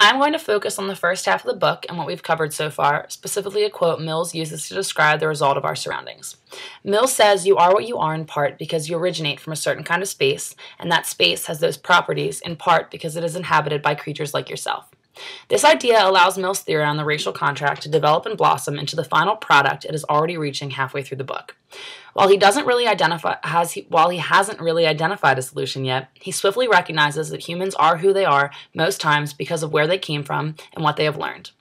I'm going to focus on the first half of the book and what we've covered so far, specifically a quote Mills uses to describe the result of our surroundings. Mills says you are what you are in part because you originate from a certain kind of space, and that space has those properties in part because it is inhabited by creatures like yourself. This idea allows Mill's theory on the racial contract to develop and blossom into the final product it is already reaching halfway through the book. While he hasn't really identified a solution yet, he swiftly recognizes that humans are who they are most times because of where they came from and what they have learned.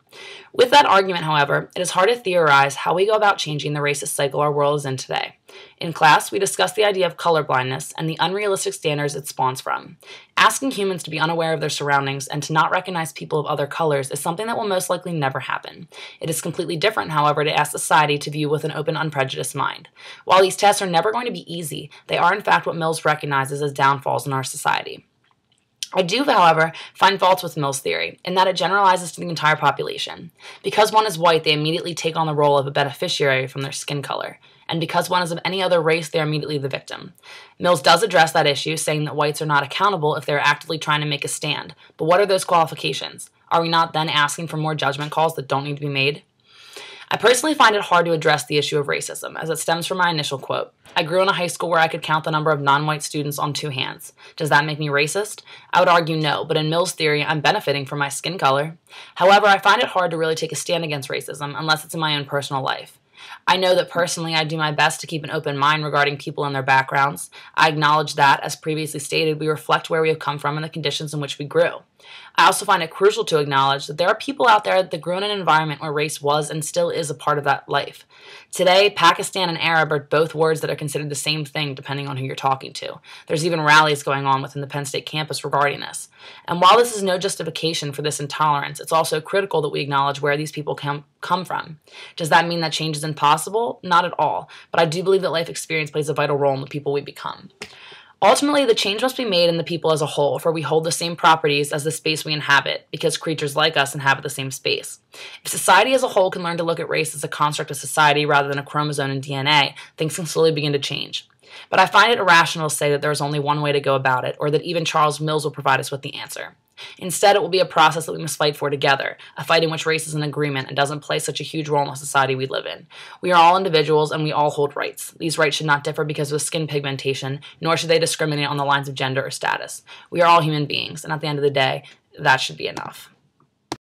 With that argument, however, it is hard to theorize how we go about changing the racist cycle our world is in today. In class, we discussed the idea of colorblindness and the unrealistic standards it spawns from. Asking humans to be unaware of their surroundings and to not recognize people of other colors is something that will most likely never happen. It is completely different, however, to ask society to view with an open, unprejudiced mind. While these tests are never going to be easy, they are in fact what Mills recognizes as downfalls in our society. I do, however, find faults with Mill's theory, in that it generalizes to the entire population. Because one is white, they immediately take on the role of a beneficiary from their skin color, and because one is of any other race, they are immediately the victim. Mills does address that issue, saying that whites are not accountable if they are actively trying to make a stand. But what are those qualifications? Are we not then asking for more judgment calls that don't need to be made? I personally find it hard to address the issue of racism, as it stems from my initial quote. I grew in a high school where I could count the number of non-white students on two hands. Does that make me racist? I would argue no, but in Mill's theory, I'm benefiting from my skin color. However, I find it hard to really take a stand against racism unless it's in my own personal life. I know that personally I do my best to keep an open mind regarding people and their backgrounds. I acknowledge that, as previously stated, we reflect where we have come from and the conditions in which we grew. I also find it crucial to acknowledge that there are people out there that grew in an environment where race was and still is a part of that life. Today, Pakistan and Arab are both words that are considered the same thing depending on who you're talking to. There's even rallies going on within the Penn State campus regarding this. And while this is no justification for this intolerance, it's also critical that we acknowledge where these people come from. Does that mean that change is impossible? Not at all, but I do believe that life experience plays a vital role in the people we become. Ultimately, the change must be made in the people as a whole, for we hold the same properties as the space we inhabit, because creatures like us inhabit the same space. If society as a whole can learn to look at race as a construct of society rather than a chromosome and DNA, things can slowly begin to change. But I find it irrational to say that there is only one way to go about it, or that even Charles Mills will provide us with the answer. Instead, it will be a process that we must fight for together, a fight in which race is an agreement and doesn't play such a huge role in the society we live in. We are all individuals and we all hold rights. These rights should not differ because of skin pigmentation, nor should they discriminate on the lines of gender or status. We are all human beings, and at the end of the day, that should be enough.